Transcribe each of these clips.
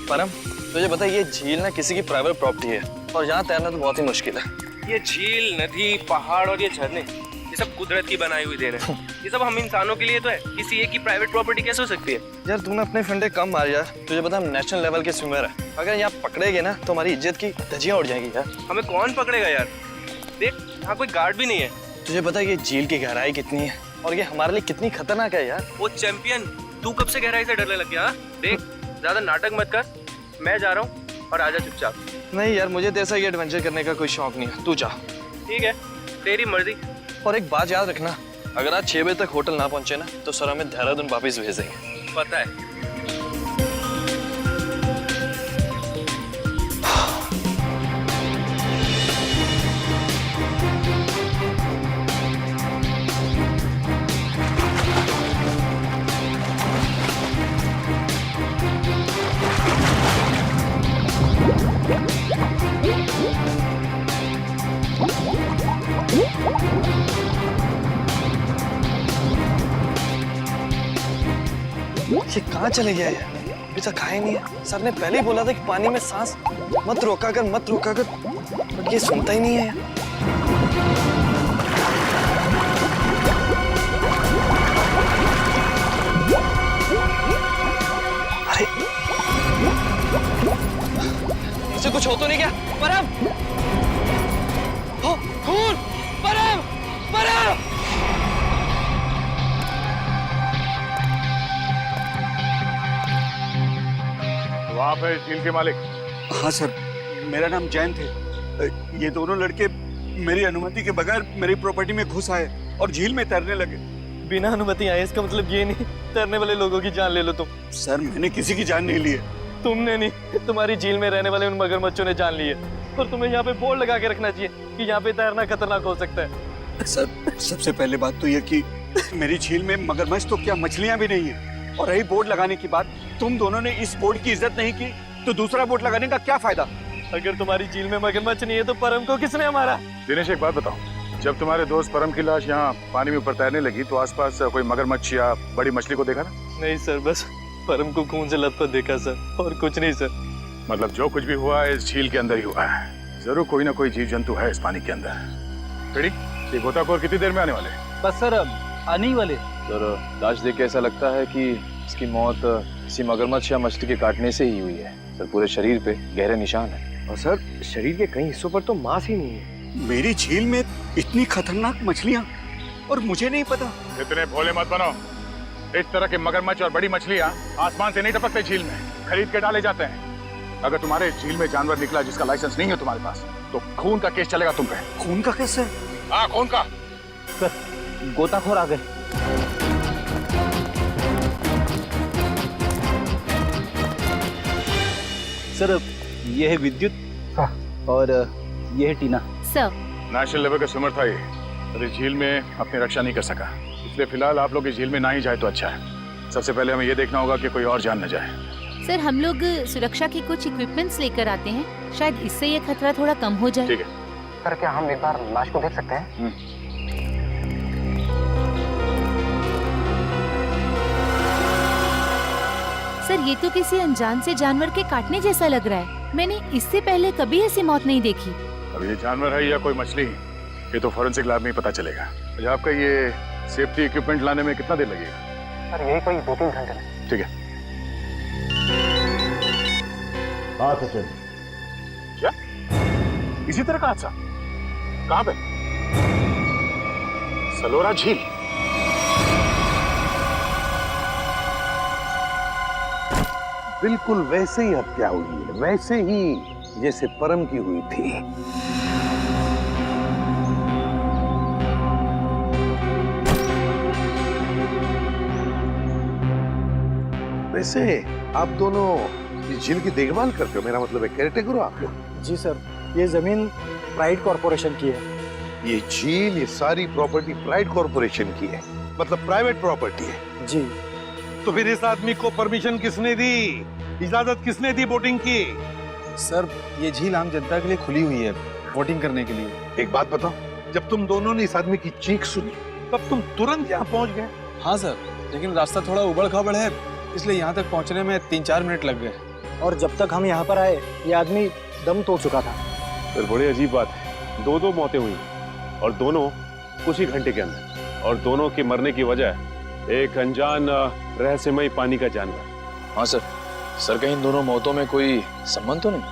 परम, तुझे पता है ये झील ना किसी की प्राइवेट प्रॉपर्टी है और यहाँ तैरना तो बहुत ही मुश्किल है। ये झील, नदी, पहाड़ और ये झरने, ये सब कुदरत की बनाई हुई देन है। ये सब हम इंसानों के लिए तो है, किसी एक की प्राइवेट प्रॉपर्टी कैसे हो सकती है? यार तूने अपने फंडे कम मार यार, तुझे पता हम नेशनल लेवल के स्विमर है, अगर यहाँ पकड़ेगे ना तो हमारी इज्जत की धज्जियां उड़ जाएंगी यार। हमें कौन पकड़ेगा यार? देख, यहाँ कोई गार्ड भी नहीं है। तुझे पता है ये झील की गहराई कितनी है और ये हमारे लिए कितनी खतरनाक है यार। वो चैंपियन, तू कब से गहराई से डरने लग गया? देख, ज्यादा नाटक मत कर, मैं जा रहा हूँ और आजा चुपचाप। नहीं यार, मुझे तो ऐसा ये एडवेंचर करने का कोई शौक नहीं है, तू जा। ठीक है, तेरी मर्जी। और एक बात याद रखना, अगर आज 6 बजे तक होटल ना पहुंचे ना तो सर हमें देहरादून वापिस भेजेंगे। पता है। ये कहाँ चले गया यार? अभी तक आया नहीं है। सर ने पहले ही बोला था कि पानी में सांस मत रोका कर, बट ये सुनता ही नहीं है यार। अरे इसे कुछ हो तो नहीं क्या? परम! हो, खून! परम! परम! वहाँ पे झील के मालिक? हाँ सर, मेरा नाम जैन थे। ये दोनों लड़के मेरी अनुमति के बगैर मेरी प्रॉपर्टी में घुस आए और झील में तैरने लगे। बिना अनुमति आए इसका मतलब ये नहीं तैरने वाले लोगों की जान ले लो तुम। सर, मैंने किसी की जान नहीं ली है। तुमने नहीं, तुम्हारी झील में रहने वाले उन मगरमच्छों ने जान ली है। और तुम्हें यहाँ पे बोर्ड लगा के रखना चाहिए कि यहाँ पे तैरना खतरनाक हो सकता है। सर, सबसे पहले बात तो ये कि मेरी झील में मगरमच्छ तो क्या मछलियाँ भी नहीं है। और रही बोर्ड लगाने की बात, तुम दोनों ने इस बोर्ड की इज्जत नहीं की तो दूसरा बोर्ड लगाने का क्या फायदा? अगर तुम्हारी झील में मगरमच्छ नहीं है तो परम को किसने मारा? दिनेश, एक बात बताओ, जब तुम्हारे दोस्त परम की लाश यहाँ पानी में ऊपर तैरने लगी तो आसपास कोई मगरमच्छ या बड़ी मछली को देखा ना? नहीं सर, बस परम को खून से लथपथ देखा सर, और कुछ नहीं सर। मतलब जो कुछ भी हुआ है इस झील के अंदर ही हुआ है। जरूर कोई ना कोई जीव जंतु है इस पानी के अंदर। रेडी? ये गोताखोर कितनी देर में आने वाले? बस सर, आने ही वाले। सर, लाश देख के ऐसा लगता है कि इसकी मौत किसी मगरमच्छ या मछली के काटने से ही हुई है। सर, पूरे शरीर पे गहरे निशान है। और सर, शरीर के कई हिस्सों पर तो मांस ही नहीं है। मेरी झील में इतनी खतरनाक मछलियाँ और मुझे नहीं पता। इतने भोले मत बनो। इस तरह के मगरमच्छ और बड़ी मछलियाँ आसमान से नहीं टपकते झील में, खरीद के डाले जाते हैं। अगर तुम्हारे झील में जानवर निकला जिसका लाइसेंस नहीं है तुम्हारे पास तो खून का केस चलेगा तुम पे। खून का केस है? हाँ, खून का। सर, गोताखोर आ गए। सर, ये है विद्युत और ये है टीना। सर, नेशनल लेवल का स्विमर था ये, और इस झील में अपनी रक्षा नहीं कर सका, इसलिए फिलहाल आप लोग इस झील में ना ही जाए तो अच्छा है। सबसे पहले हमें ये देखना होगा कि कोई और जान न जाए। सर, हम लोग सुरक्षा के कुछ इक्विपमेंट्स लेकर आते हैं, शायद इससे ये खतरा थोड़ा कम हो जाए। ठीक है सर, क्या हम एक बार लाश को देख सकते हैं? सर, ये तो किसी अनजान से जानवर के काटने जैसा लग रहा है। मैंने इससे पहले कभी ऐसी मौत नहीं देखी। अब ये जानवर है या कोई मछली, ये तो फॉरेंसिक लैब में ही पता चलेगा। अच्छा, आपका ये सेफ्टी इक्विपमेंट लाने में कितना देर लगेगा? सर, यही कोई 2-3 घंटे में। ठीक है। हाँ सचिन। क्या इसी तरह का हादसा? कहाँ पे? सलोरा झील? बिल्कुल वैसे ही हत्या हुई है, वैसे ही जैसे परम की हुई थी। वैसे आप दोनों इस झील की देखभाल करते हो, मेरा मतलब है केयरटेकर हो आप लोग? जी सर, ये जमीन प्राइड कॉर्पोरेशन की है। ये झील, ये सारी प्रॉपर्टी प्राइड कॉर्पोरेशन की है, मतलब प्राइवेट प्रॉपर्टी है। जी। तो फिर इस आदमी को परमिशन किसने दी, इजाजत किसने दी बोटिंग की? सर, ये झील आम जनता के लिए खुली हुई है, बोटिंग करने के लिए। एक बात बताओ, जब तुम दोनों ने इस आदमी की चीख सुनी तब तुम तुरंत यहाँ पहुंच गए? हाँ सर, लेकिन रास्ता थोड़ा उबड़ खाबड़ है, इसलिए यहाँ तक पहुँचने में 3-4 मिनट लग गए। और जब तक हम यहाँ पर आए ये आदमी दम तोड़ चुका था। फिर बड़ी अजीब बात है, दो मौतें हुई और दोनों कुछ ही घंटे के अंदर, और दोनों के मरने की वजह एक अनजान रहस्यमयी पानी का जानवर। हाँ सर कहीं इन दोनों मौतों में कोई संबंध तो नहीं?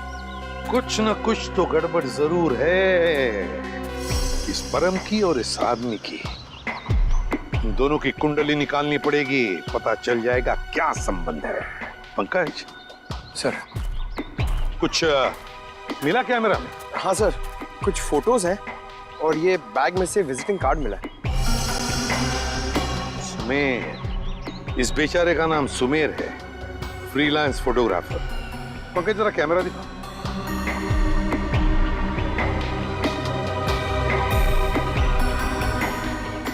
कुछ न कुछ तो गड़बड़ जरूर है, इस परम की और इस आदमी की। इन दोनों की कुंडली निकालनी पड़ेगी, पता चल जाएगा क्या संबंध है। पंकज सर। कुछ मिला कैमरा में? हाँ सर, कुछ फोटोज हैं और ये बैग में से विजिटिंग कार्ड मिला है। सुमेर, इस बेचारे का नाम सुमेर है, फ्रीलांस फोटोग्राफर। पंकज जरा कैमरा दिखा।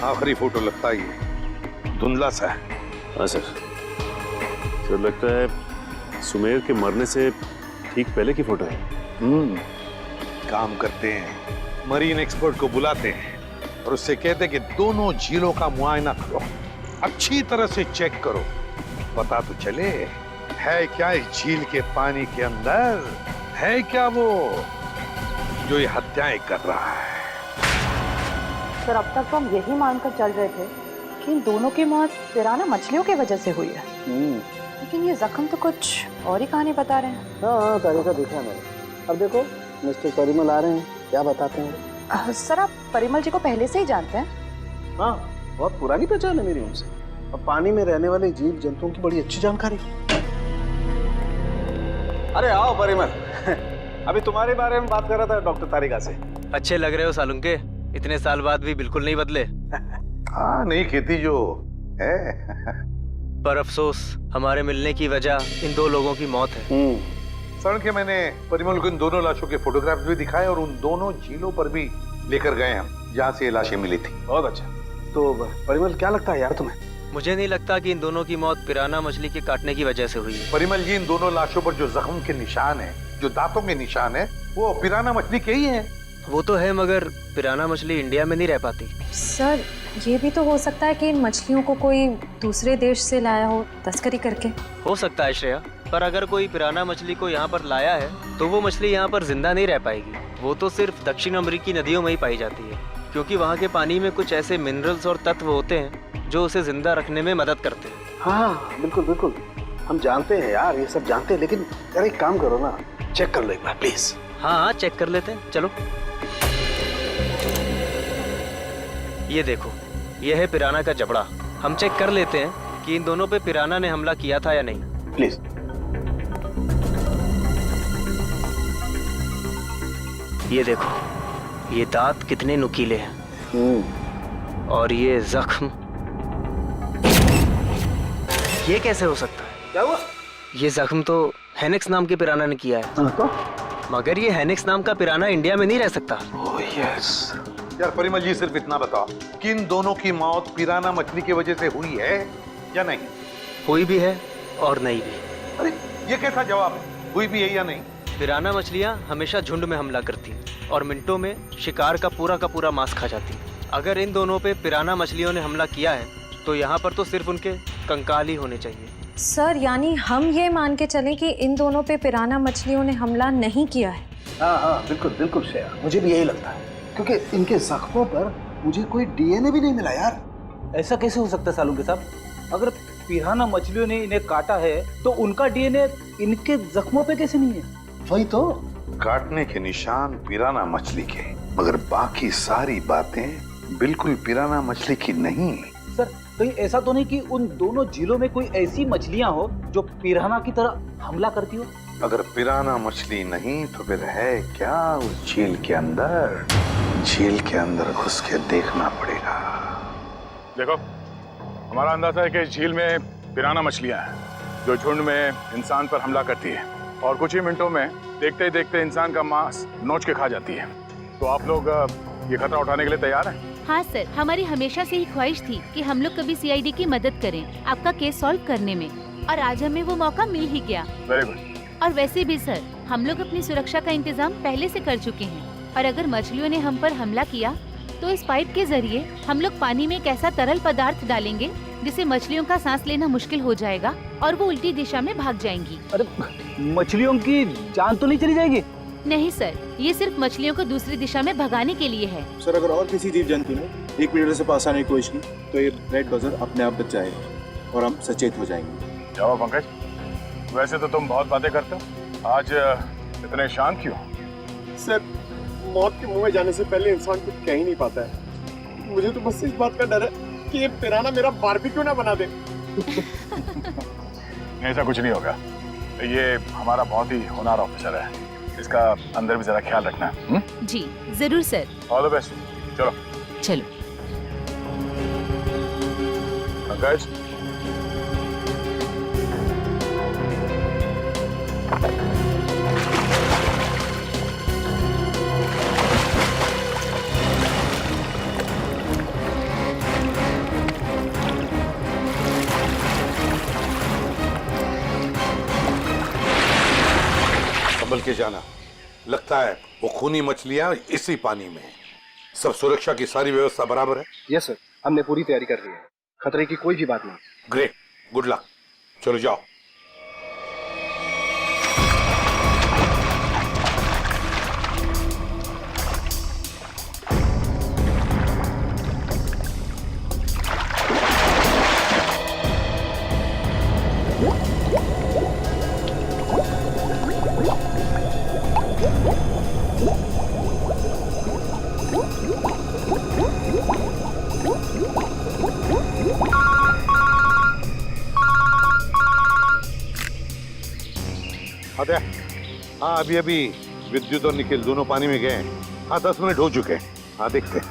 आखिरी फोटो लगता ही है, धुंधला सा है। हाँ सर लगता है सुमेर के मरने से ठीक पहले की फोटो है। काम करते हैं, मरीन एक्सपर्ट को बुलाते हैं और उससे कहते हैं कि दोनों झीलों का मुआयना करो, अच्छी तरह से चेक करो, पता तो चले है क्या इस झील के पानी के अंदर, है क्या वो जो ये हत्याएं कर रहा है। सर अब तक तो हम यही मानकर चल रहे थे कि इन दोनों की मौत पिराना मछलियों की वजह से हुई है, लेकिन ये जख्म तो कुछ और ही कहानी बता रहे हैं। हाँ तरीका देखा मैंने। अब देखो मिस्टर परिमल आ रहे हैं, क्या बताते हैं? सर आप परिमल जी को पहले से ही जानते हैं? हाँ बहुत पुरानी पहचान है मेरी उनसे, और पानी में रहने वाले जीव जंतुओं की बड़ी अच्छी जानकारी। अरे आओ परिमल अभी तुम्हारे बारे में बात कर रहा था डॉक्टर तारिका से। अच्छे लग रहे हो सालुंके, इतने साल बाद भी बिल्कुल नहीं बदले। हाँ नहीं खेती जो है। पर अफसोस हमारे मिलने की वजह इन दो लोगों की मौत है। सड़क के मैंने परिमल को इन दोनों लाशों के फोटोग्राफ्स भी दिखाए और उन दोनों झीलों पर भी लेकर गए हम जहाँ से ये लाशें मिली थी। बहुत अच्छा। तो परिमल क्या लगता है यार तुम्हें? मुझे नहीं लगता कि इन दोनों की मौत पिराना मछली के काटने की वजह से हुई है। परिमल जी, इन दोनों लाशों पर जो जख्म के निशान है, जो दांतों के निशान है, वो पिराना मछली के ही हैं। वो तो है, मगर पिराना मछली इंडिया में नहीं रह पाती। सर ये भी तो हो सकता है कि इन मछलियों को कोई दूसरे देश से लाया हो तस्करी करके। हो सकता है श्रेया, पर अगर कोई पिराना मछली को यहाँ पर लाया है तो वो मछली यहाँ पर जिंदा नहीं रह पाएगी। वो तो सिर्फ दक्षिण अमेरिकी नदियों में ही पाई जाती है, क्योंकि वहाँ के पानी में कुछ ऐसे मिनरल्स और तत्व होते हैं जो उसे जिंदा रखने में मदद करते हैं। हाँ बिल्कुल बिल्कुल, हम जानते हैं यार, ये सब जानते हैं, लेकिन यार एक काम करो ना, चेक कर लो एक बार प्लीज। हाँ चेक कर लेते हैं, चलो। ये देखो, ये है पिराना का जबड़ा। हम चेक कर लेते हैं कि इन दोनों पे पिराना ने हमला किया था या नहीं। प्लीज। ये देखो, ये दांत कितने नुकीले हैं, और ये जख्म, ये कैसे हो सकता है? क्या हुआ? ये जख्म तो हेनेक्स नाम के पिराना ने किया है। तो? मगर ये हेनेक्स नाम का पिराना इंडिया में नहीं रह सकता। Oh yes. यार परिमल जी, सिर्फ इतना बताओ कि इन दोनों की मौत पिराना मछली की वजह से हुई है या नहीं? हुई भी है और नहीं भी। अरे ये कैसा जवाब है, हुई भी है या नहीं? पिराना मछलियाँ हमेशा झुंड में हमला करती हैं और मिनटों में शिकार का पूरा मांस खा जाती हैं। अगर इन दोनों पे पिराना मछलियों ने हमला किया है तो यहाँ पर तो सिर्फ उनके कंकाल ही होने चाहिए। सर यानी हम ये मान के चलें कि इन दोनों पे पिराना मछलियों ने हमला नहीं किया है? हाँ बिल्कुल बिल्कुल श्रेया, मुझे भी यही लगता है, क्योंकि इनके जख्मों पर मुझे कोई डीएनए भी नहीं मिला यार। ऐसा कैसे हो सकता है सालुंके साहब? अगर पिराना मछलियों ने इन्हें काटा है तो उनका डीएनए इनके जख्मों पे कैसे नहीं है? वही तो। काटने के निशान पिराना मछली के, मगर बाकी सारी बातें बिल्कुल पिराना मछली की नहीं। सर कहीं ऐसा तो नहीं कि उन दोनों झीलों में कोई ऐसी मछलियां हो जो पिराना की तरह हमला करती हो? अगर पिराना मछली नहीं तो फिर है क्या उस झील के अंदर? झील के अंदर घुस के देखना पड़ेगा। देखो, हमारा अंदाजा है कि इस झील में पिराना मछलियां हैं जो झुंड में इंसान पर हमला करती है और कुछ ही मिनटों में देखते ही देखते इंसान का मांस नोच के खा जाती है। तो आप लोग ये खतरा उठाने के लिए तैयार हैं? हाँ सर, हमारी हमेशा से ही ख्वाहिश थी कि हम लोग कभी सीआईडी की मदद करें आपका केस सॉल्व करने में, और आज हमें वो मौका मिल ही गया। Very good. और वैसे भी सर, हम लोग अपनी सुरक्षा का इंतजाम पहले से कर चुके हैं, और अगर मछलियों ने हम पर हमला किया तो इस पाइप के जरिए हम लोग पानी में एक ऐसा तरल पदार्थ डालेंगे जिससे मछलियों का सांस लेना मुश्किल हो जाएगा और वो उल्टी दिशा में भाग जाएंगी। अरे मछलियों की जान तो नहीं चली जाएगी? नहीं सर, ये सिर्फ मछलियों को दूसरी दिशा में भगाने के लिए है। सर अगर और किसी जीव जंतु ने 1 मीटर से पास आने की कोशिश की तो ये रेड बजर अपने आप बच जाएगा और हम सचेत हो जाएंगे। जाओ पंकज, वैसे तो तुम बहुत बातें करते हो, आज इतने शांत क्यों? सर मौत के मुंह में जाने से पहले इंसान कुछ कह ही नहीं पाता है। मुझे तो बस इस बात का डर है कि ये पिराना मेरा बारबेक्यू ना बना दे। ऐसा कुछ नहीं होगा, ये हमारा बहुत ही होनहार ऑफिसर है, इसका अंदर भी जरा ख्याल रखना। जी जरूर सर। All the best. चलो चलो। पंकज, संभल के जाना, लगता है वो खूनी मछलियां इसी पानी में हैं। सब सुरक्षा की सारी व्यवस्था बराबर है? यस सर, हमने पूरी तैयारी कर ली है, खतरे की कोई भी बात नहीं। Great, good luck. चलो जाओ। हाँ, अभी विद्युत और निखिल दोनों पानी में गए हैं। हाँ, 10 मिनट हो चुके हैं। हाँ, देखते हैं।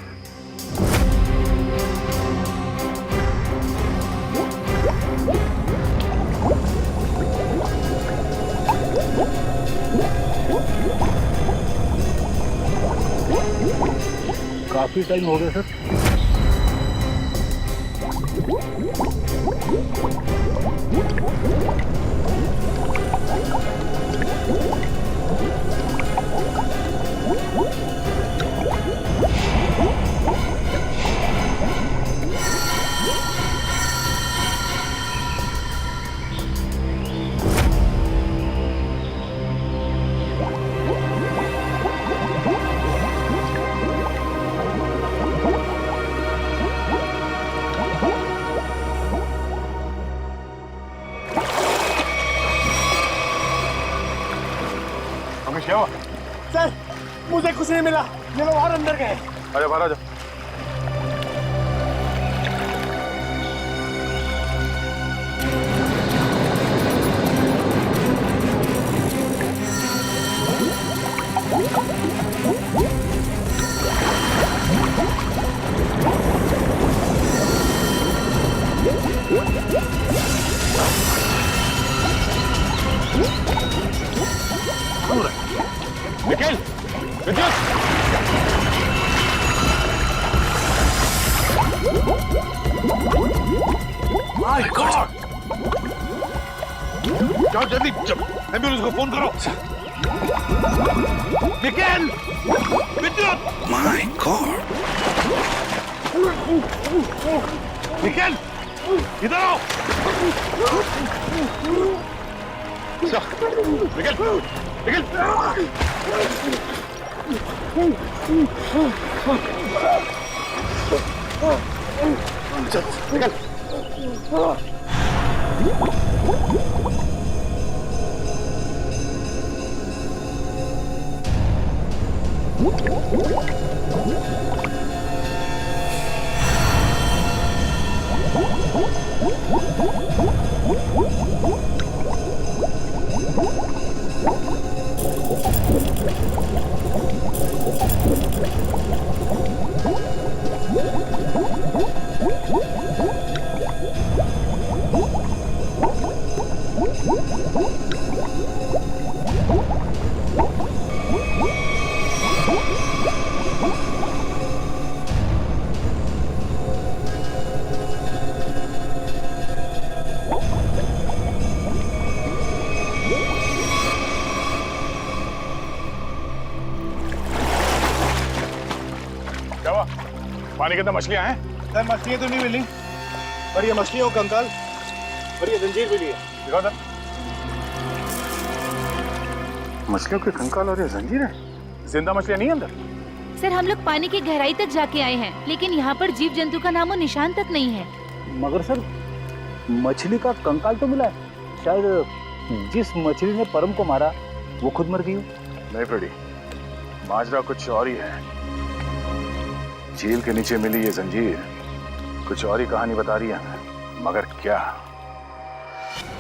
काफी टाइम हो गया सर। सर मुझे कुछ नहीं मिला, ये लोग और अंदर गए। अरे बाहर आ जाओ। निखिल, विद्युत, माय गॉड! जाओ जल्दी, एम्बुलेंस को फोन करो। निखिल, विद्युत, माय गॉड! निखिल, इधर आओ। निखिल, निखिल, चल, निकल। पानी के अंदर मछलियां हैं? सर मछलियाँ तो नहीं मिली, पर ये मछलियों का कंकाल और ये जंजीर मिली है। दिखाओ सर। मछलियों के कंकाल और ये जंजीर है, जिंदा मछलियां नहीं अंदर? सर हम लोग पानी की गहराई तक जाके आए हैं, लेकिन यहाँ पर जीव जंतु का नामो निशान तक नहीं है। मगर सर मछली का कंकाल तो मिला है, शायद जिस मछली ने परम को मारा वो खुद मर गई हो। नहीं फ्रेडी, माजरा कुछ और ही है। झील के नीचे मिली ये जंजीर कुछ और ही कहानी बता रही है, मगर क्या?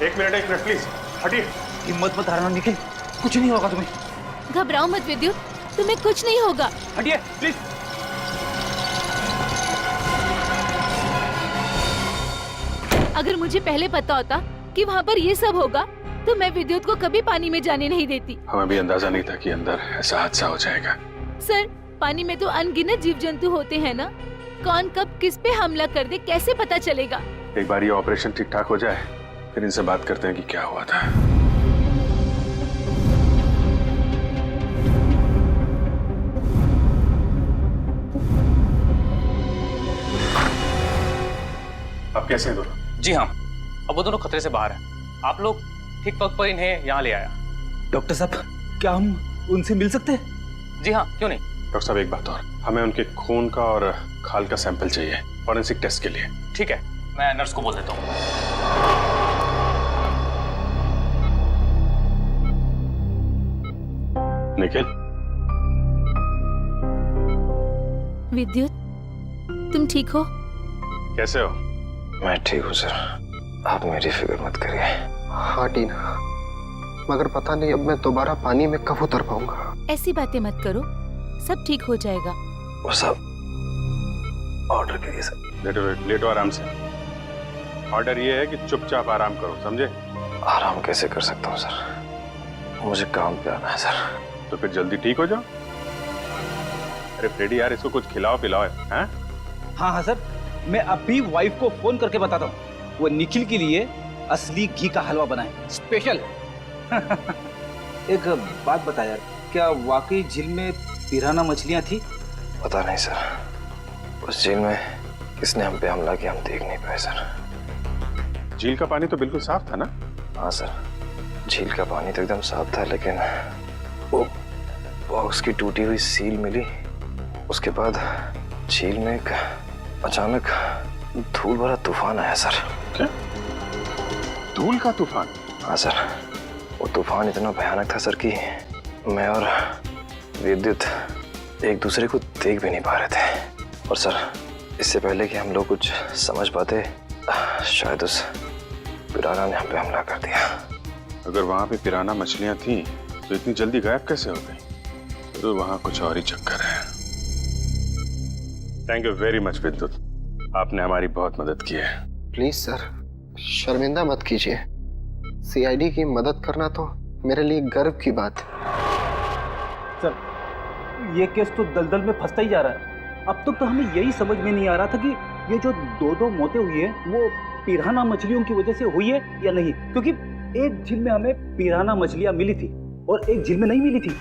एक मिनट प्लीज हटिए। हिम्मत मत हारना निखिल, कुछ नहीं होगा तुम्हें। घबराओ मत विद्युत, तुम्हें कुछ नहीं होगा। हटिए प्लीज। अगर मुझे पहले पता होता कि वहाँ पर ये सब होगा तो मैं विद्युत को कभी पानी में जाने नहीं देती। हमें भी अंदाजा नहीं था कि अंदर ऐसा हादसा हो जाएगा। सर पानी में तो अनगिनत जीव जंतु होते हैं ना, कौन कब किस पे हमला कर दे कैसे पता चलेगा? एक बार ये ऑपरेशन ठीक ठाक हो जाए फिर इनसे बात करते हैं कि क्या हुआ था। अब कैसे हैं दोनों? जी हाँ, अब वो दोनों खतरे से बाहर हैं। आप लोग ठीक वक्त पर इन्हें यहाँ ले आया। डॉक्टर साहब क्या हम उनसे मिल सकते हैं? जी हाँ, क्यों नहीं। डॉक्टर साहब एक बात और, हमें उनके खून का और खाल का सैंपल चाहिए फॉरेंसिक टेस्ट के लिए। ठीक है, मैं नर्स को बोल देता हूँ। निखिल, विद्युत तुम ठीक हो? कैसे हो? मैं ठीक हूँ सर, आप मेरी फिक्र मत करिए। हाँ टीना, मगर पता नहीं अब मैं दोबारा पानी में कब उतर पाऊंगा। ऐसी बातें मत करो, सब ठीक हो जाएगा। वो सब ऑर्डर करिए सर। लेटो आराम से। ऑर्डर ये है कि चुपचाप आराम करो, समझे? आराम कैसे कर सकता हूँ सर, मुझे काम पे आना है सर। तो फिर जल्दी ठीक हो जाओ। अरे फ्रेडी यार, इसको कुछ खिलाओ पिलाओ। हाँ हाँ सर, मैं अभी वाइफ को फोन करके बताता हूँ, वो निखिल के लिए असली घी का हलवा बनाए स्पेशल। एक बात बता यार, क्या वाकई झील में पिराना मछलियां थी? पता नहीं सर, उस झील में किसने हम पे हमला किया हम देख नहीं पाए सर। झील का पानी तो बिल्कुल साफ था ना? हाँ सर, झील का पानी तो एकदम साफ था, लेकिन वो बॉक्स की टूटी हुई सील मिली। उसके बाद झील में एक अचानक धूल भरा तूफान आया सर। क्या? धूल का तूफान? हाँ सर, वो तूफान इतना भयानक था सर कि मैं और विद्युत एक दूसरे को देख भी नहीं पा रहे थे। और सर, इससे पहले कि हम लोग कुछ समझ पाते, शायद उस पिराना ने हम पे हमला कर दिया। अगर वहां पे पिराना मछलियां थी तो इतनी जल्दी गायब कैसे हो गई? तो वहां कुछ और ही चक्कर है। थैंक यू वेरी मच विद्युत, आपने हमारी बहुत मदद की है। प्लीज सर, शर्मिंदा मत कीजिए। सीआईडी की मदद करना तो मेरे लिए गर्व की बात है। सर, ये केस तो दलदल में फंसता ही जा रहा है। अब तक तो हमें यही समझ में नहीं आ रहा था कि ये जो दो मौतें हुई है वो पिराना मछलियों की वजह से हुई है या नहीं, क्योंकि एक झील में हमें पिराना मछलियां मिली थी और एक झील में नहीं मिली थी।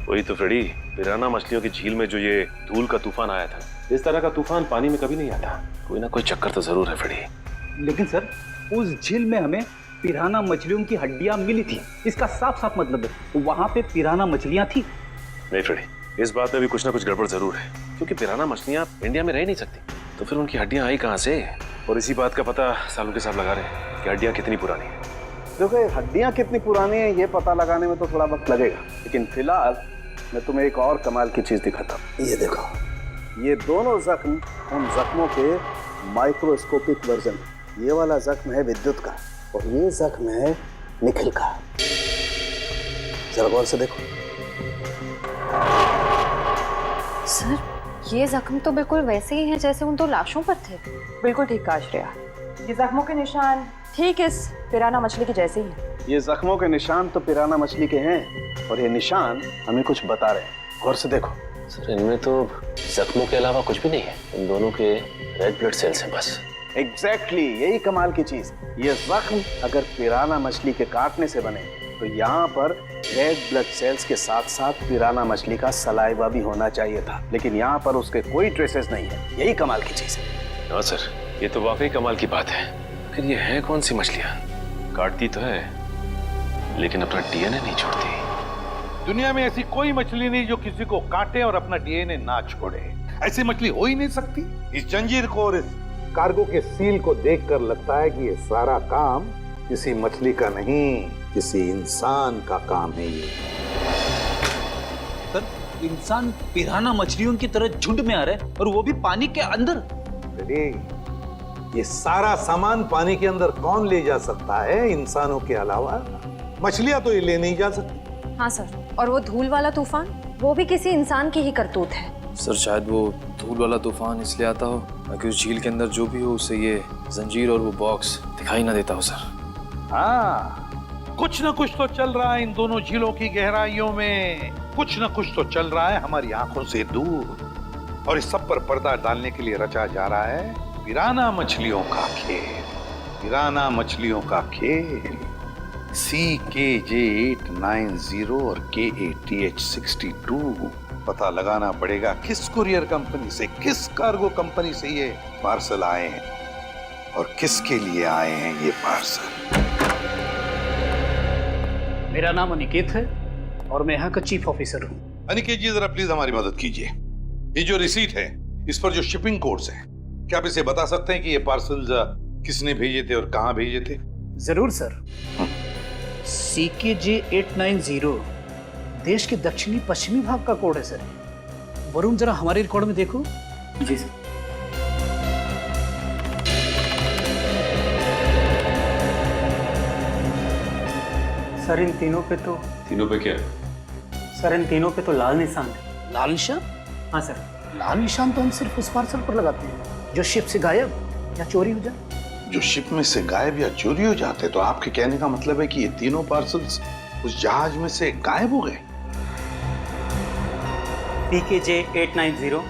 वही तो फ्रेडी, पिराना मछलियों की झील में जो ये धूल का तूफान आया था, इस तरह का तूफान पानी में कभी नहीं आता। कोई ना कोई चक्कर तो जरूर है फ्रेडी। लेकिन सर, उस झील में हमें पिराना मछलियों की हड्डियां मिली थी, इसका साफ साफ मतलब है वहां पे पिराना मछलियां थी। नहीं फ्रेडी, इस बात में भी कुछ ना कुछ गड़बड़ जरूर है, क्योंकि पिराना मछलियां इंडिया में रह नहीं सकती, तो फिर उनकी हड्डियां आई कहां से? और इसी बात का पता सालुंके साहब लगा रहे हैं कि हड्डियां कितनी पुरानी है। देखो, हड्डियां कितनी पुरानी है ये पता लगाने में तो थोड़ा वक्त लगेगा, लेकिन फिलहाल मैं तुम्हें एक और कमाल की चीज दिखाता हूँ। ये देखो, ये दोनों जख्म उन जख्मों के माइक्रोस्कोपिक वर्जन। ये वाला जख्म है विद्युत का और ये जख्म है निखिल का। जरा गौर से देखो। सर, ये जख्म तो बिल्कुल वैसे ही हैं जैसे उन दो लाशों पर थे। बिल्कुल ठीक कहा श्रेया, ये जख्मों के निशान ठीक इस पिराना मछली के जैसे ही हैं। ये जख्मों के निशान तो पिराना मछली के हैं और ये निशान हमें कुछ बता रहे हैं। गौर से देखो। सर, इनमें तो जख्मों के अलावा कुछ भी नहीं है, इन दोनों के रेड ब्लड सेल्स हैं बस। एग्जैक्टली, यही कमाल की चीज। ये जख्म अगर पिराना मछली के काटने से बने तो यहाँ पर रेड ब्लड सेल्स के साथ साथ पिराना मछली का सलाइवा भी होना चाहिए था, लेकिन यहाँ पर उसके कोई ट्रेसेस नहीं है। यही कमाल की चीज है। हाँ सर, ये तो वाकई कमाल की बात है। फिर ये है कौन सी मछलियाँ? काटती तो है लेकिन अपना डीएनए नहीं छोड़ती। दुनिया में ऐसी कोई मछली नहीं जो किसी को काटे और अपना डीएनए ना छोड़े। ऐसी मछली हो ही नहीं सकती। इस जंजीर को और इस कार्गो के सील को देखकर लगता है कि ये सारा काम किसी मछली का नहीं, किसी इंसान का काम है। ये सर, इंसान पिराना मछलियों की तरह झुंड में आ रहे हैं और वो भी पानी के अंदर। अरे ये सारा सामान पानी के अंदर कौन ले जा सकता है इंसानों के अलावा? मछलियां तो ये ले नहीं जा सकती। हाँ सर, और वो धूल वाला तूफान, वो भी किसी इंसान की ही करतूत है। सर शायद वो धूल वाला तूफान इसलिए आता हो ताकि उस झील के अंदर जो भी हो उसे ये जंजीर और वो बॉक्स दिखाई ना देता हो सर। हाँ, कुछ ना कुछ तो चल रहा है इन दोनों झीलों की गहराइयों में। कुछ ना कुछ तो चल रहा है हमारी आंखों से दूर, और इस सब पर पर्दा डालने के लिए रचा जा रहा है पिराना मछलियों का खेल। पिराना मछलियों का खेल। CKJ890 और KATH62। पता लगाना पड़ेगा किस कुरियर कंपनी से, किस कार्गो कंपनी से ये पार्सल आए हैं और किसके लिए आए हैं ये पार्सल। मेरा नाम अनिकेत है और मैं यहाँ का चीफ ऑफिसर हूँ। अनिकेत जी, जरा प्लीज हमारी मदद कीजिए। ये जो रिसीट है, इस पर जो शिपिंग कोड्स हैं, क्या आप इसे बता सकते हैं कि ये पार्सल किसने भेजे थे और कहाँ भेजे थे? जरूर सर। CKJ890 देश के दक्षिणी पश्चिमी भाग का कोड है सर। वरुण, जरा हमारे रिकॉर्ड में देखो। जी सर। सर इन तीनों पे तो क्या? सर इन तीनों पे तो लाल निशान है। लाल निशान? हाँ सर, लाल निशान तो हम सिर्फ उस पार्सल पर लगाते हैं जो शिप से गायब या चोरी हो जाए। जो शिप में से गायब या चोरी हो जाते, तो आपके कहने का मतलब है कि ये तीनों पार्सल्स उस जहाज में से गायब हो गए? CKJ890,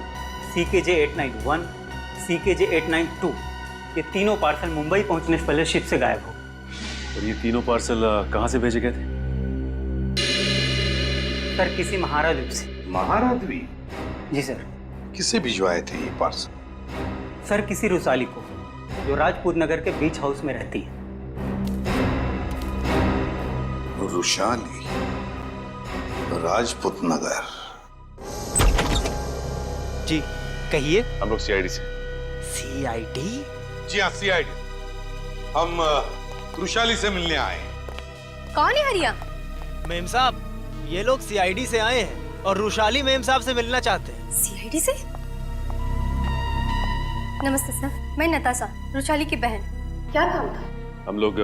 CKJ891, CKJ892 ये तीनों पार्सल मुंबई पहुंचने से पहले शिप से गायब हो। और ये तीनों पार्सल कहाँ से भेजे गए थे? सर किसी महाराद्वीप से। महाराद्वीप? जी सर। किसे भिजवाए थे ये पार्सल? सर किसी रुसाली को, जो राजपूत नगर के बीच हाउस में रहती है। रुशाली, राजपूत नगर। जी कहिए। हम लोग CID से। CID? जी हाँ, CID। हम रुशाली से मिलने आए हैं। कौन है हरिया? मेम साहब, ये लोग CID से आए हैं और रुशाली मेम साहब से मिलना चाहते हैं। CID से? नमस्ते सर, मैं नताशा, रुशाली की बहन। क्या काम था? हम लोग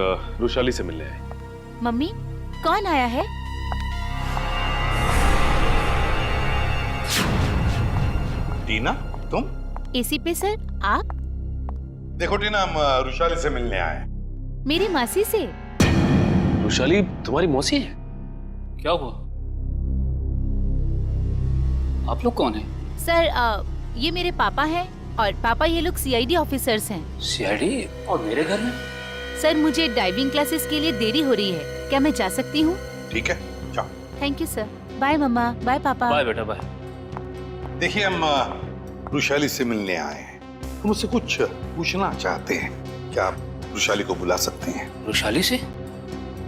रुशाली से मिलने आए। मम्मी, कौन आया है? टीना, तुम? एसी पे सर, आप? देखो टीना, हम रुशाली से मिलने आए हैं। मेरी मासी से। रुशाली तुम्हारी मौसी है? क्या हुआ? आप लोग कौन हैं? सर ये मेरे पापा हैं और पापा ये लोग CID ऑफिसर्स हैं। CID? और मेरे घर में? सर मुझे डाइविंग क्लासेस के लिए देरी हो रही है, क्या मैं जा सकती हूँ? ठीक है, जाओ। Thank you sir. बाय मम्मा, बाय पापा। बाय बेटा, बाय। देखिए, हम रुशाली से मिलने आए हैं। हम उससे कुछ पूछना चाहते हैं। क्या आप रुशाली को बुला सकते हैं? रुशाली से?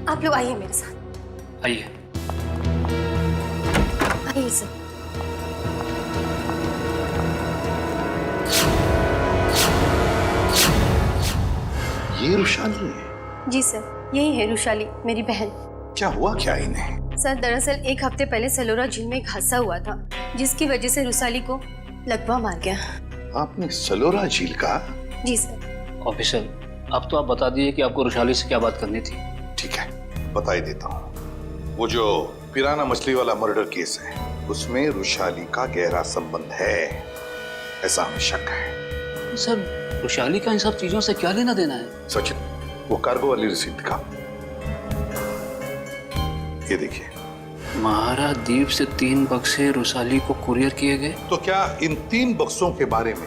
आप लोग आइए मेरे साथ। आइए। आइए सर। ये रुशाली है? जी सर, यही है रुशाली, मेरी बहन। क्या हुआ क्या इन्हें? सर दरअसल एक हफ्ते पहले सलोरा झील में एक हादसा हुआ था, जिसकी वजह से रुशाली को लकवा मार गया। आपने सलोरा झील का? जी सर। ऑफिसर, अब तो आप बता दिए कि आपको रुशाली से क्या बात करनी थी। ठीक है, बता ही देता हूँ। वो जो पिराना मछली वाला मर्डर केस है, उसमें रुशाली का गहरा संबंध है, ऐसा हमें शक है। सर, रुशाली का इन सब चीजों से क्या लेना देना है? सचिन, वो कार्गो वाली रिसीट दिखा। ये देखिए। महाराद्वीप से 3 बक्से रुशाली को कुरियर किए गए। तो क्या इन 3 बक्सों के बारे में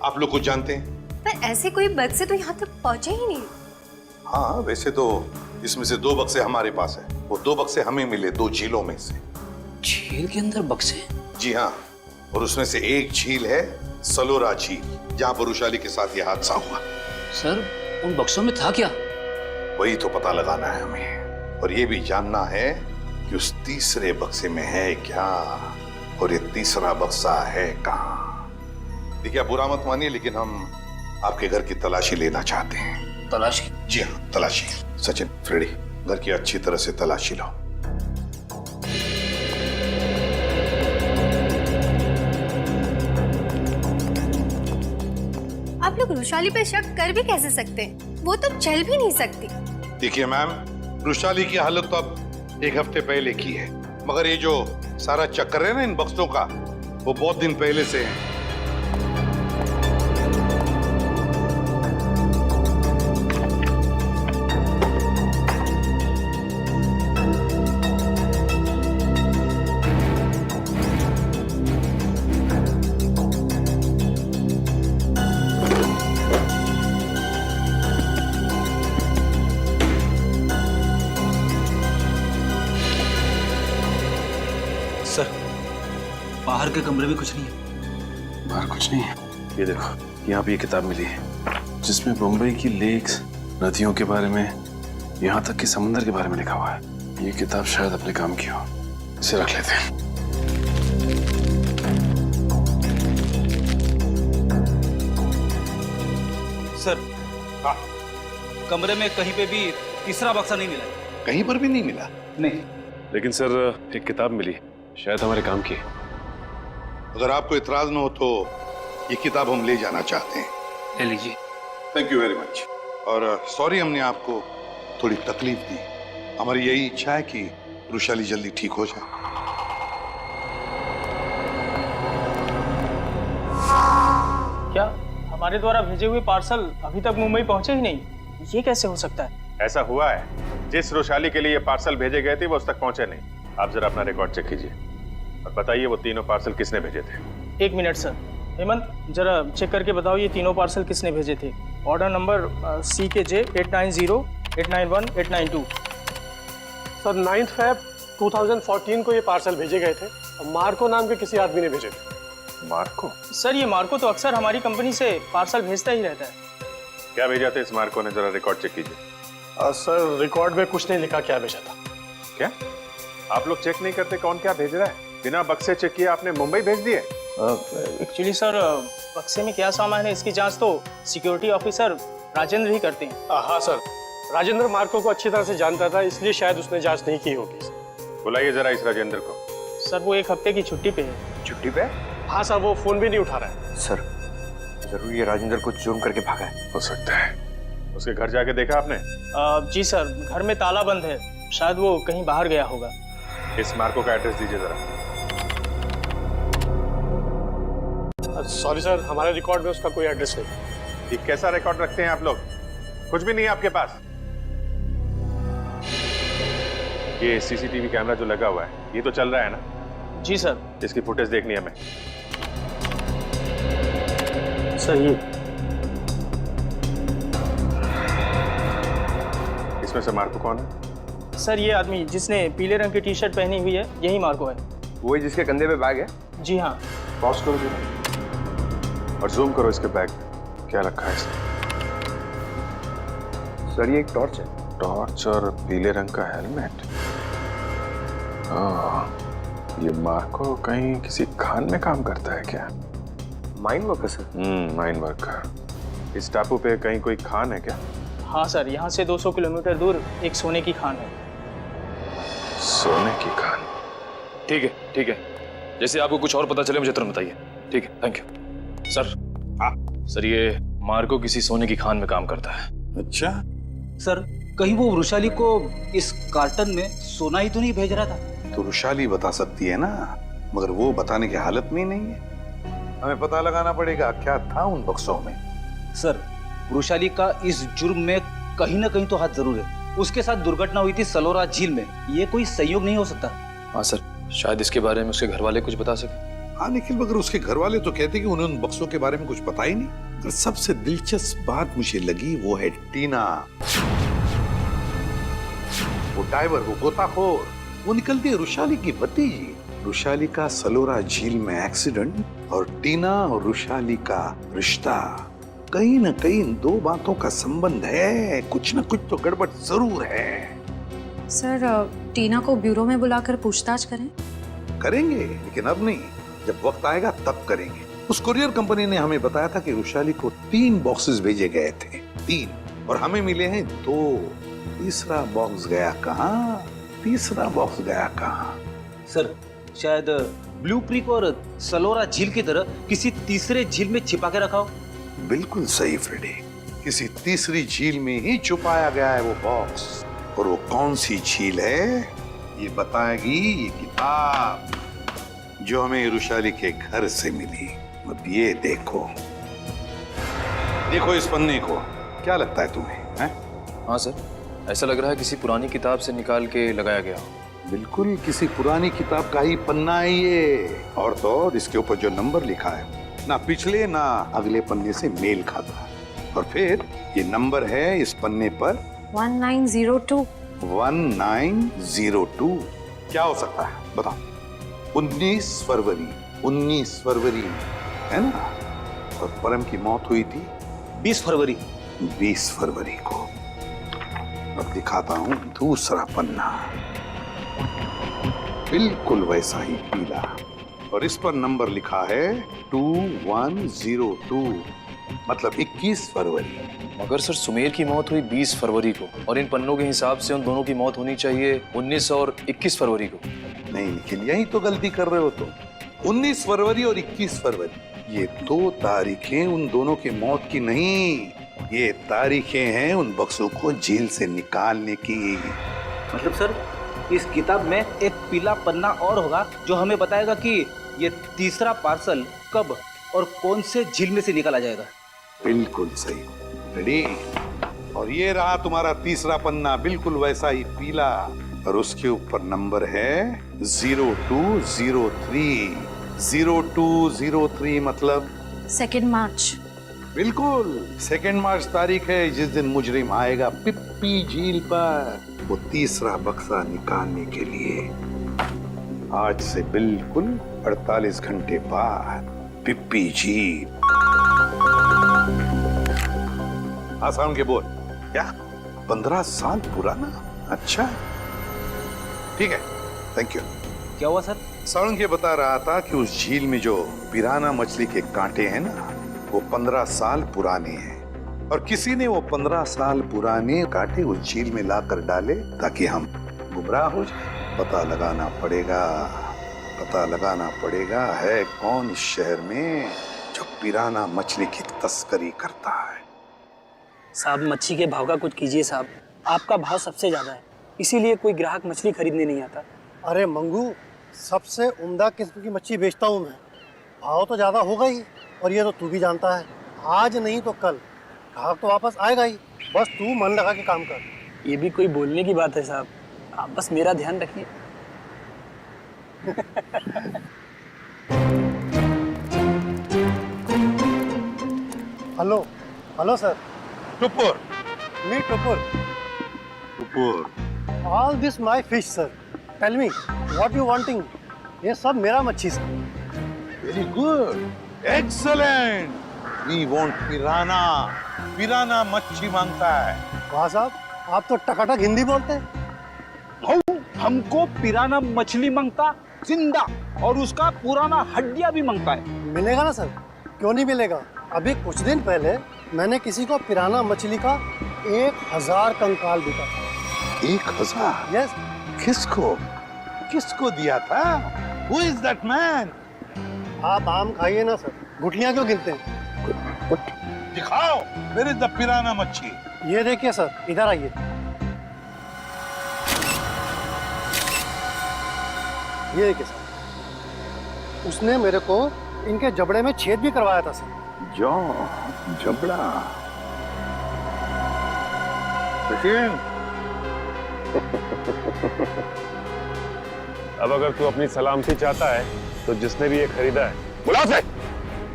आप लोग कुछ जानते हैं? पर ऐसे कोई बक्से तो यहाँ तक पहुँचे ही नहीं। हाँ, वैसे तो इसमें से 2 बक्से हमारे पास है। वो 2 बक्से हमें मिले 2 झीलों में से। झील के अंदर बक्से? जी हाँ, और उसमें से एक झील है सलोरा झील, जहां पर वृषाली के साथ यह हादसा हुआ। सर उन बक्सों में था क्या? वही तो पता लगाना है हमें, और ये भी जानना है कि उस तीसरे बक्से में है क्या, और ये तीसरा बक्सा है कहाँ। देखिए, आप बुरा मत मानिए, लेकिन हम आपके घर की तलाशी लेना चाहते हैं। तलाशी? जी हाँ, तलाशी। सचिन, फ्रेडी, घर की अच्छी तरह से तलाशी लो। आप लोग वृषाली पे शक कर भी कैसे सकते हैं? वो तो चल भी नहीं सकती। देखिए मैम, वृषाली की हालत तो अब 1 हफ्ते पहले की है, मगर ये जो सारा चक्कर है ना इन बक्सों का, वो बहुत दिन पहले से है। सर बाहर के कमरे में कुछ नहीं है। बाहर कुछ नहीं है। ये देखो, यहाँ पे ये किताब मिली है जिसमें मुंबई की लेक्स, नदियों के बारे में, यहाँ तक कि समुद्र के बारे में लिखा हुआ है। ये किताब शायद अपने काम की हो, इसे रख लेते हैं। सर हाँ, कमरे में कहीं पे भी तीसरा बक्सा नहीं मिला। कहीं पर भी नहीं मिला? नहीं। लेकिन सर एक किताब मिली, शायद हमारे काम की। अगर आपको इतराज न हो तो ये किताब हम ले जाना चाहते हैं। ले लीजिए। Thank you very much. और सॉरी हमने आपको थोड़ी तकलीफ दी। हमारी यही इच्छा है कि वृषाली जल्दी ठीक हो जाए। क्या हमारे द्वारा भेजे हुए पार्सल अभी तक मुंबई पहुंचे ही नहीं? ये कैसे हो सकता है? ऐसा हुआ है, जिस वृषाली के लिए ये पार्सल भेजे गए थे वो उस तक पहुंचे नहीं। आप जरा अपना रिकॉर्ड चेक कीजिए और बताइए वो तीनों पार्सल किसने भेजे थे। 1 मिनट सर। हेमंत, जरा चेक करके बताओ ये तीनों पार्सल किसने भेजे थे। Order number CKJ 890 891 892। Sir 9 Feb 2014 को ये पार्सल भेजे गए थे और मार्को नाम के किसी आदमी ने भेजे थे। मार्को? सर ये मार्को तो अक्सर हमारी कंपनी से पार्सल भेजता ही रहता है। क्या भेजा था इस मार्को ने, जरा रिकॉर्ड चेक कीजिए। सर रिकॉर्ड में कुछ नहीं लिखा क्या भेजा था। क्या आप लोग चेक नहीं करते कौन क्या भेज रहा है? बिना बक्से चेक किए आपने मुंबई भेज दिए? एक्चुअली सर, बक्से में क्या सामान है इसकी जांच तो सिक्योरिटी ऑफिसर राजेंद्र ही करते हैं। हाँ सर, राजेंद्र मार्को को अच्छी तरह से जानता था, इसलिए शायद उसने जांच नहीं की होगी। बुलाइए जरा इस राजेंद्र को। सर वो 1 हफ्ते की छुट्टी पे है। छुट्टी पे? हाँ सर, वो फोन भी नहीं उठा रहा है। सर जरूर ये राजेंद्र को चूम करके भागा है। हो सकता है। उसके घर जाके देखा आपने? जी सर, घर में ताला बंद है, शायद वो कहीं बाहर गया होगा। इस मार्को का एड्रेस दीजिए जरा। सॉरी सर, हमारे रिकॉर्ड में उसका कोई एड्रेस नहीं। ये कैसा रिकॉर्ड रखते हैं आप लोग? कुछ भी नहीं है आपके पास? ये सीसीटीवी कैमरा जो लगा हुआ है ये तो चल रहा है ना? जी सर। इसकी फुटेज देखनी है हमें। सर ये इसमें से मार्को कौन है? सर ये आदमी जिसने पीले रंग की टी-शर्ट पहनी हुई है, यही मार्को है। वही जिसके कंधे पे बैग है? जी हाँ। पॉज करो जरा और जूम करो इसके बैग में क्या रखा है इसने। सर ये एक टॉर्च है। टॉर्च और पीले रंग का हेलमेट। ये मार्को कहीं किसी खान में काम करता है क्या? Mine worker sir? Mine worker. इस टापू पे कहीं कोई खान है क्या? हाँ सर, यहाँ से 200 किलोमीटर दूर एक सोने की खान है। सोने की खान? ठीक है, ठीक है। जैसे आपको कुछ और पता चले मुझे तुरंत बताइए। ठीक है, थैंक यू। सर सर ये मार्को किसी सोने की खान में काम करता है। अच्छा सर, कहीं वो वृषाली को इस कार्टन में सोना ही तो नहीं भेज रहा था? तो वृषाली बता सकती है ना, मगर वो बताने की हालत में ही नहीं है। हमें पता लगाना पड़ेगा क्या था उन बक्सों में। सर वृषाली का इस जुर्म में कहीं ना कहीं तो हाथ जरूर है। उसके साथ दुर्घटना हुई थी सलोरा झील में, ये कोई संयोग नहीं हो सकता। हाँ सर, शायद इसके बारे में उसके घर वाले कुछ बता सके। हाँ निखिल, मगर उसके घर वाले तो कहते कि उन्हें उन बक्सों के बारे में कुछ पता ही नहीं। मगर सबसे दिलचस्प बात मुझे लगी वो है टीना। वो डाइवर, वो गोताखोर, वो निकलती है रुशाली की भतीजी। रुशाली का सलोरा झील में एक्सीडेंट और टीना और रुशाली का रिश्ता, कहीं न कहीं इन दो बातों का संबंध है। कुछ न कुछ तो गड़बड़ जरूर है। सर टीना को ब्यूरो में बुलाकर पूछताछ करें? करेंगे, लेकिन अब नहीं, जब वक्त आएगा तब करेंगे। उस कुरियर कंपनी ने हमें बताया था कि रुशाली को 3 बॉक्सेस भेजे गए थे, 3, और हमें मिले हैं 2। तीसरा बॉक्स गया कहाँ? तीसरा बॉक्स गया कहाँ? सर शायद ब्लू क्रीक और सलोरा झील की तरह किसी तीसरे झील में छिपा के रखा हो। बिल्कुल सही फ्रेडी, किसी तीसरी झील में ही छुपाया गया है वो बॉक्स। और वो कौन सी झील है ये बताएगी ये किताब जो हमें रुशाली के घर से मिली। अब ये देखो, देखो इस पन्ने को, क्या लगता है तुम्हें? हैं? हाँ सर, ऐसा लग रहा है किसी पुरानी किताब से निकाल के लगाया गया। बिल्कुल किसी पुरानी किताब का ही पन्ना है ये। और तो और इसके ऊपर जो नंबर लिखा है ना पिछले ना अगले पन्ने से मेल खाता है। और फिर ये नंबर है इस पन्ने पर 1902। 1902 क्या हो सकता है बताओ? 19 फरवरी, 19 फरवरी है ना? और परम की मौत हुई थी 20 फरवरी। 20 फरवरी को। अब दिखाता हूं दूसरा पन्ना, बिल्कुल वैसा ही पीला, और इस पर नंबर लिखा है 2102, मतलब 21 फरवरी। मगर सर सुमेर की मौत हुई 20 फरवरी को, और इन पन्नों के हिसाब से उन दोनों की मौत होनी चाहिए 19 और 21 फरवरी को। नहीं निखिल, यही तो गलती कर रहे हो तुम। 19 फरवरी और 21 फरवरी ये 2 तारीखें उन दोनों की मौत की नहीं, ये तारीखें हैं उन बक्सों को जेल से निकालने की। मतलब सर इस किताब में एक पीला पन्ना और होगा जो हमें बताएगा कि ये तीसरा पार्सल कब और कौन से झील में से निकाला जाएगा। बिल्कुल सही, रेडी। और ये रहा तुम्हारा तीसरा पन्ना, बिल्कुल वैसा ही पीला, और उसके ऊपर नंबर है 0203। 0203 मतलब 2 मार्च। बिल्कुल 2 मार्च तारीख है जिस दिन मुजरिम आएगा पिप्पी झील पर वो तीसरा बक्सा निकालने के लिए। आज से बिल्कुल 48 घंटे बाद पिप्पी झील। आसान के बोल क्या? 15 साल पुराना? अच्छा ठीक है, थैंक यू। क्या हुआ सर? साउंड ये बता रहा था कि उस झील में जो पिराना मछली के कांटे हैं ना, वो 15 साल पुराने हैं, और किसी ने वो 15 साल पुराने कांटे उस झील में लाकर डाले ताकि हम गुमराह हो जाए। पता लगाना पड़ेगा, पता लगाना पड़ेगा है कौन इस शहर में जो पिराना मछली की तस्करी करता है। साहब मच्छी के भाव का कुछ कीजिए साहब, आपका भाव सबसे ज़्यादा है, इसीलिए कोई ग्राहक मछली खरीदने नहीं आता। अरे मंगू, सबसे उम्दा किस्म की मच्छी बेचता हूँ मैं, भाव तो ज़्यादा होगा ही, और ये तो तू भी जानता है, आज नहीं तो कल ग्राहक तो वापस आएगा ही, बस तू मन लगा के काम कर। ये भी कोई बोलने की बात है साहब, आप बस मेरा ध्यान रखिए। Hello hello sir. Tupur. Me Tupur. Tupur. All this my fish sir, tell me what you wanting. ये सब मेरा मच्छी sir. Very good, excellent. We want piranha, piranha मच्छी मांगता है। वाह साहब, आप तो टकाटक हिंदी बोलते हैं। हमको पिराना मछली मांगता जिंदा, और उसका पुराना हड्डियां भी मांगता है। मिलेगा ना सर, क्यों नहीं मिलेगा। अभी कुछ दिन पहले मैंने किसी को पिराना मछली का 1000 कंकाल बिका था। 1000? यस। किसको किसको दिया था? Who is that man? आप आम खाइए ना सर, गुठलियां क्यों गिनते हैं? दिखाओ, where is the पिराना मच्छी? ये देखिए सर, इधर आइए। ये देखिए सर, उसने मेरे को इनके जबड़े में छेद भी करवाया था सर। जबड़ा। सचिन। अब अगर तू अपनी सलामती चाहता है तो जिसने भी ये खरीदा है बुला से।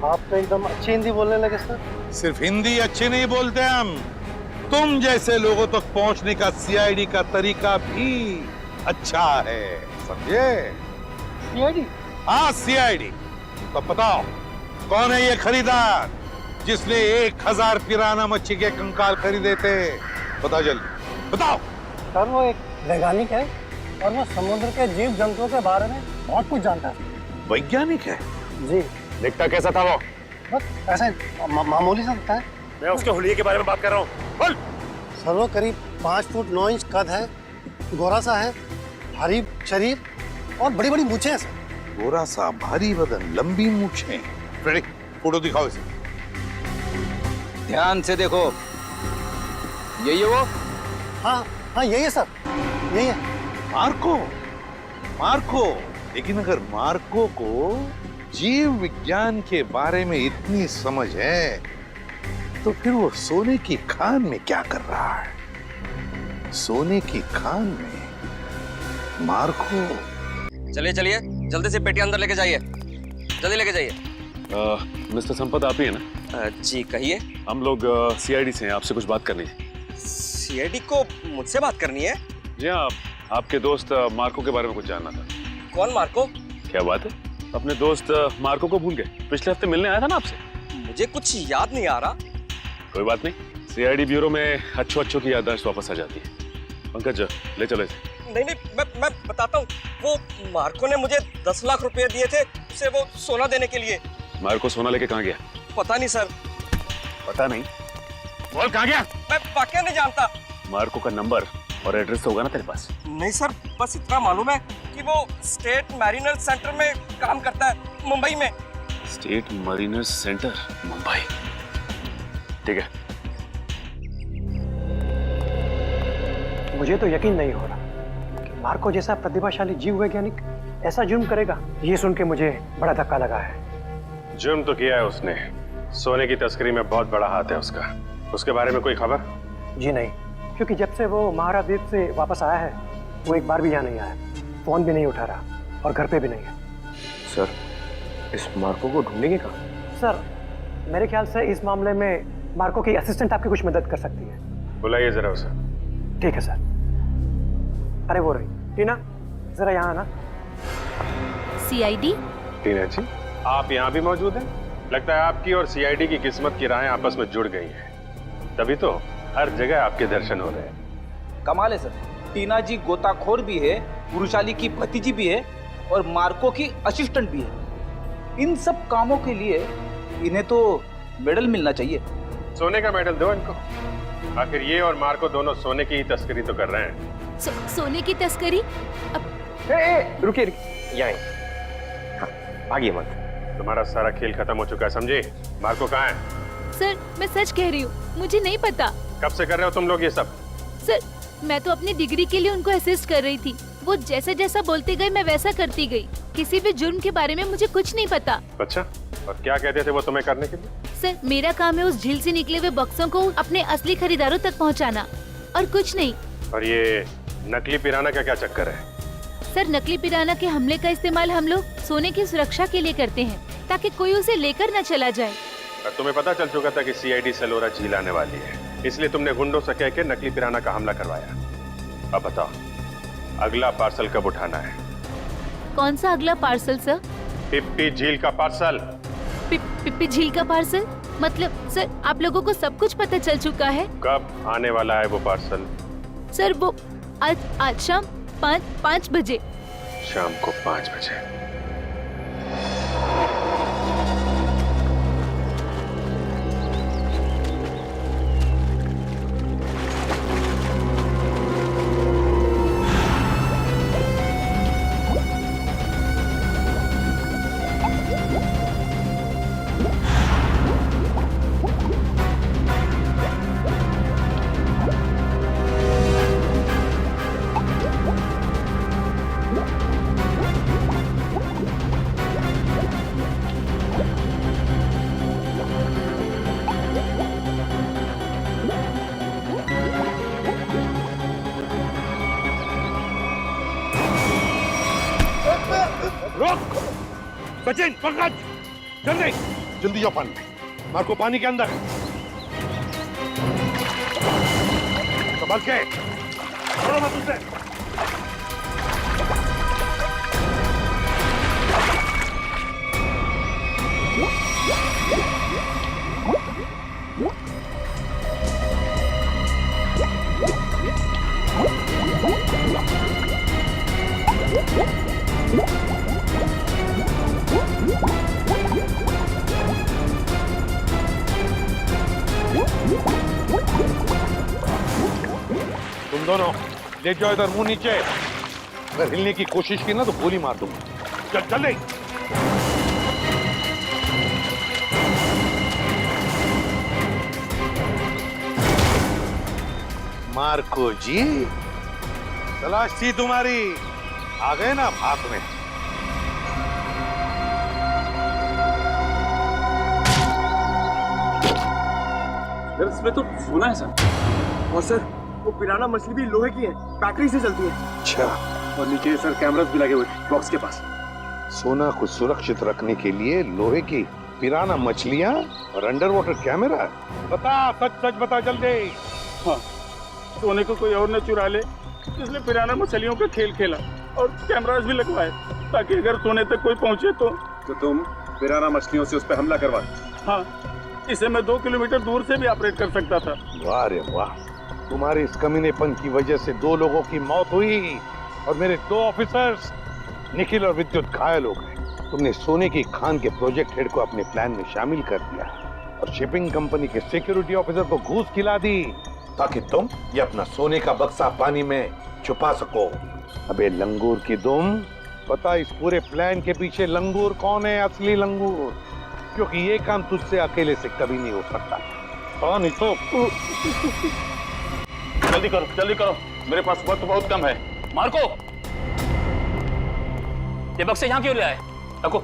आप तो एकदम अच्छी हिंदी बोलने लगे सर। सिर्फ हिंदी अच्छी नहीं बोलते हम, तुम जैसे लोगों तक पहुंचने का सीआईडी का तरीका भी अच्छा है, समझे? सीआईडी? हाँ, सीआईडी। तो बताओ, कौन है ये खरीदार जिसने 1000 पिराना मच्छी के कंकाल खरीदे थे? बताओ जल्दी, बताओ। सर वो एक वैज्ञानिक है और वो समुद्र के जीव जंतुओं के बारे में बहुत कुछ जानता है। वैज्ञानिक है? जी। दिखता कैसा था वो? बस ऐसे मामूली सा दिखता है। मैं उसके हुलिये के बारे में बात कर रहा हूँ। बोल। सर वो करीब 5 फुट 9 इंच कद है, गोरा सा है, भारी शरीर और बड़ी बड़ी मूछें हैं सर। गोरा सा, भारी बदन, लंबी मूछें। रेडी, फोटो दिखाओ इसे। ध्यान से देखो, यही है वो? हाँ हाँ यही है सर, यही है। मार्को? मार्को? लेकिन अगर मार्को को जीव विज्ञान के बारे में इतनी समझ है, तो फिर वो सोने की खान में क्या कर रहा है? सोने की खान में मार्को। चलिए चलिए, जल्दी से पेटी अंदर लेके जाइए, जल्दी लेके जाइए। मिस्टर संपत आप ही है ना? जी कहिए। हम लोग सीआईडी से हैं, आपसे कुछ बात करनी है। सीआईडी को मुझसे बात करनी है? जी हाँ, आपके दोस्त मार्को के बारे में कुछ जानना था। कौन मार्को? क्या बात है, अपने दोस्त मार्को को भूल गए? पिछले हफ्ते मिलने आया था ना आपसे। मुझे कुछ याद नहीं आ रहा। कोई बात नहीं, सीआईडी ब्यूरो में अच्छों की याददाश्त वापस आ जाती है। पंकज ले चलो इसे। नहीं नहीं, मैं बताता हूँ। वो मार्को ने मुझे 10 लाख रुपए दिए थे उसे वो सोना देने के लिए। मार्को सोना लेके कहाँ गया? पता नहीं सर। पता नहीं? बोल कहाँ गया? मैं वाकई नहीं जानता। मार्को का नंबर और एड्रेस तो होगा ना तेरे पास? नहीं सर, बस इतना मालूम है कि वो स्टेट मैरिनर सेंटर में काम करता है, मुंबई में। State mariner centre, Mumbai. ठीक है। मुझे तो यकीन नहीं हो रहा कि मार्को जैसा प्रतिभाशाली जीव वैज्ञानिक ऐसा जुर्म करेगा। ये सुन के मुझे बड़ा धक्का लगा है। जुर्म तो किया है उसने, सोने की तस्करी में बहुत बड़ा हाथ है उसका। उसके बारे में कोई खबर? जी नहीं, क्योंकि जब से वो महारा द्वीप से वापस आया है, वो एक बार भी यहाँ नहीं आया, फोन भी नहीं उठा रहा और घर पे भी नहीं है। सर, इस मार्को को ढूंढेंगे कहाँ? सर, मेरे ख्याल से इस मामले में मार्को की असिस्टेंट आपकी कुछ मदद कर सकती है। बुलाइए जरा उसे। ठीक है सर। अरे वो रही टीना, जरा यहाँ आना। सीआईडी? टीना जी, आप यहाँ भी मौजूद हैं? लगता है आपकी और सीआईडी की किस्मत की राहें आपस में जुड़ गई हैं। तभी तो हर जगह आपके दर्शन हो रहे हैं। कमाल है सर, टीना जी गोताखोर भी है, पुरुषाली की भतीजी भी है और मार्को की असिस्टेंट भी है। इन सब कामों के लिए इन्हें तो मेडल मिलना चाहिए। सोने का मेडल दो इनको। आखिर ये और मार्को दोनों सोने की ही तस्करी तो कर रहे हैं। सोने की तस्करी? रुकिए यहाँ हाँ, आगे मत। तुम्हारा सारा खेल खत्म हो चुका है, समझे? मार्को कहाँ है? सर, मैं सच कह रही हूँ, मुझे नहीं पता। कब से कर रहे हो तुम लोग ये सब? सर, मैं तो अपनी डिग्री के लिए उनको असिस्ट कर रही थी। वो जैसा जैसा बोलते गए मैं वैसा करती गई। किसी भी जुर्म के बारे में मुझे कुछ नहीं पता। अच्छा, और क्या कहते थे वो तुम्हें करने के लिए? सर, मेरा काम है उस झील से निकले हुए बक्सों को अपने असली खरीदारों तक पहुंचाना, और कुछ नहीं। और ये नकली पिराना का क्या चक्कर है? सर, नकली पिराना के हमले का इस्तेमाल हम लोग सोने की सुरक्षा के लिए करते हैं, ताकि कोई उसे लेकर न चला जाए। और तुम्हें पता चल चुका था कि सीआईडी सेलोरा झील आने वाली है, इसलिए तुमने गुंडों से कह के नकली पिराना का हमला करवाया। अब बताओ, अगला पार्सल कब उठाना है? कौन सा अगला पार्सल सर? पिप्पी झील का पार्सल। पिप्पी झील का पार्सल? मतलब सर, आप लोगों को सब कुछ पता चल चुका है? कब आने वाला है वो पार्सल? सर, वो आज शाम 5 बजे। शाम को 5 बजे। सचिन, पंकज, जल्दी जल्दी जाओ पानी में। मार्को पानी के अंदर है। संभल के, छोड़ो मत उसे। तुम दोनों ले जाओ इधर, मुंह नीचे। अगर हिलने की कोशिश की ना तो गोली मार दूंगा। चल चल नहीं। मार्को जी, तलाश थी तुम्हारी, आ गए ना भाग में। इसमें तो सोना है सर, और सर वो पिराना मछली भी लोहे की है, बैटरी से चलती है। अच्छा। और नीचे सर कैमरास भी लगे हुए बॉक्स के पास। सोना को सुरक्षित रखने के लिए लोहे की पिराना मछलियां और अंडर वाटर कैमरा। बता, सच सच बता जल्दी। हाँ, सोने को कोई और न चुरा ले, इसलिए पिराना मछलियों का खेल खेला और कैमरास भी लगवाए ताकि अगर सोने तक कोई पहुंचे तो तुम पिराना मछलियों से उस पर हमला करवा। हाँ, इसे मैं 2 किलोमीटर दूर से भी ऑपरेट कर सकता था। वाह रे वाह, तुम्हारे इस कमीनेपन की वजह से 2 लोगों की मौत हुई और मेरे 2 ऑफिसर्स निखिल और विद्युत घायल हो गए। तुमने सोने की खान के प्रोजेक्ट हेड को अपने प्लान में शामिल कर दिया और शिपिंग कंपनी के सिक्योरिटी ऑफिसर को घूस खिला दी ताकि तुम ये अपना सोने का बक्सा पानी में छुपा सको। अबे लंगूर की दुम, पता इस पूरे प्लान के पीछे लंगूर कौन है? असली लंगूर, क्योंकि ये काम तुझसे अकेले से कभी नहीं हो सकता। हाँ नहीं तो जल्दी करो, मेरे पास वक्त बहुत कम है। मार्को, ये बक्से यहाँ क्यों ले आए? रखो।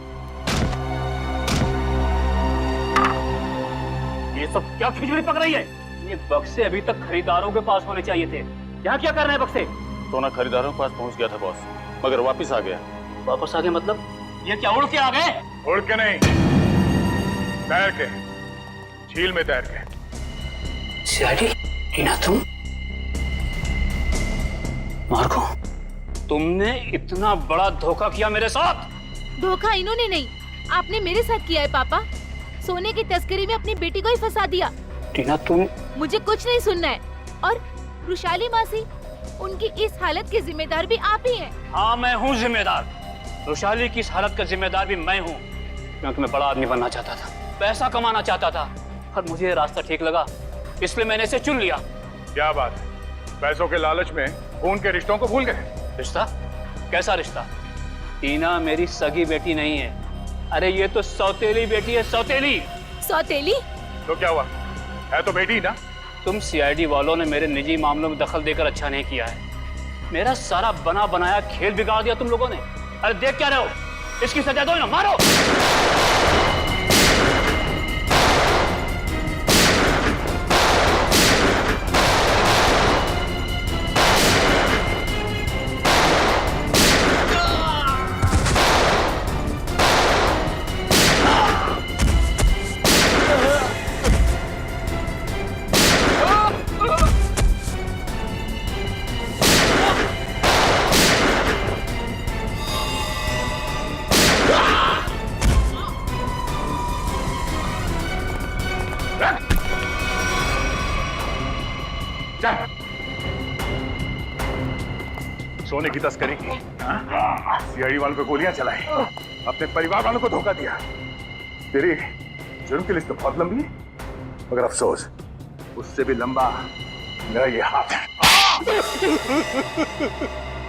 ये सब क्या खिचड़ी पक रही है? ये बक्से अभी तक खरीदारों के पास होने चाहिए थे। यहाँ क्या कर रहे हैं बक्से? सोना खरीदारों के पास पहुंच गया था बॉस, मगर वापिस आ गया। वापस आ गए मतलब? ये क्या उड़ के आ गए? उड़ के नहीं, तैर के, झील में तैर के। सीआईडी, टीना तुम? मार्को, तुमने इतना बड़ा धोखा किया मेरे साथ? धोखा इन्होंने नहीं, आपने मेरे साथ किया है पापा। सोने की तस्करी में अपनी बेटी को ही फंसा दिया। टीना तुम? मुझे कुछ नहीं सुनना है। और रुशाली मासी, उनकी इस हालत के जिम्मेदार भी आप ही हैं। हाँ, मैं हूँ जिम्मेदार। रुशाली की इस हालत का जिम्मेदार भी मैं हूँ, क्योंकि मैं बड़ा आदमी बनना चाहता था, पैसा कमाना चाहता था, और मुझे ये रास्ता ठीक लगा, इसलिए मैंने इसे चुन लिया। क्या बात है, पैसों के लालच में खून के रिश्तों को भूल गए? रिश्ता? कैसा रिश्ता? टीना मेरी सगी बेटी नहीं है। अरे ये तो सौतेली बेटी है, सौतेली। सौतेली? तो क्या हुआ, है तो बेटी ना। तुम सीआईडी वालों ने मेरे निजी मामलों में दखल देकर अच्छा नहीं किया है। मेरा सारा बना बनाया खेल बिगाड़ दिया तुम लोगों ने। अरे देख क्या रहे हो, इसकी सजा दो ना, मारो। सोने की तस्करी की, सीआईडी वालों को गोलियां चलाई, अपने परिवार वालों को धोखा दिया। तेरी जुर्म की लिस्ट तो बहुत लंबी है, मगर अफसोस उससे भी लंबा मेरा ये हाथ है।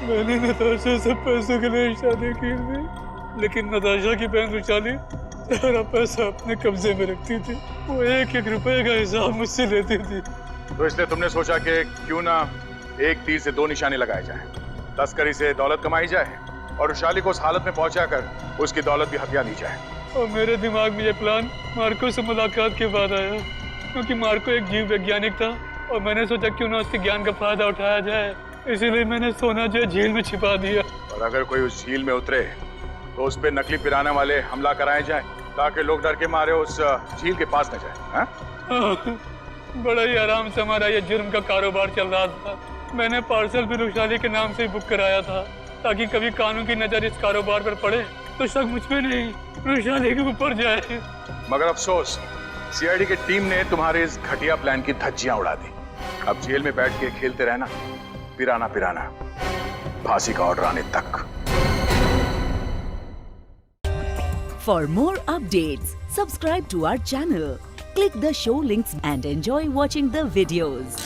मैंने नताशा से पैसों के लिए शादी की थी, लेकिन नताशा की बहन रुशाली सारा पैसा अपने कब्जे में रखती थी। वो 1-1 रुपए का हिसाब मुझसे लेती थी। तो इसलिए तुमने सोचा कि क्यों ना एक तीर से 2 निशाने लगाए जाएं। तस्करी से दौलत कमाई जाए और रुशाली को उस हालत में पहुंचाकर उसकी दौलत भी हथिया ली जाए। और मेरे दिमाग में ये प्लान मार्को से मुलाकात के बाद आया, क्योंकि मार्को एक जीव वैज्ञानिक था और मैंने सोचा क्यों ना उसके ज्ञान का फायदा उठाया जाए, इसीलिए मैंने सोना जो झील में छिपा दिया। और अगर कोई उस झील में उतरे तो उस पर नकली पिराने वाले हमला कराए जाए, ताकि लोग डर के मारे उस झील के पास न जाए। बड़ा ही आराम से हमारा ये जुर्म का कारोबार चल रहा था। मैंने पार्सल भी रुशाली के नाम से बुक कराया था ताकि कभी कानून की नजर इस कारोबार पर पड़े तो शक मुझ पे नहीं रुशाली के ऊपर जाए। मगर अफसोस सीआईडी की टीम ने तुम्हारे इस घटिया प्लान की धज्जियां उड़ा दी। अब जेल में बैठ के खेलते रहना, पिराना पिराना, फांसी का ऑर्डर आने तक। For more updates, subscribe to our channel, click the show links and enjoy watching the videos.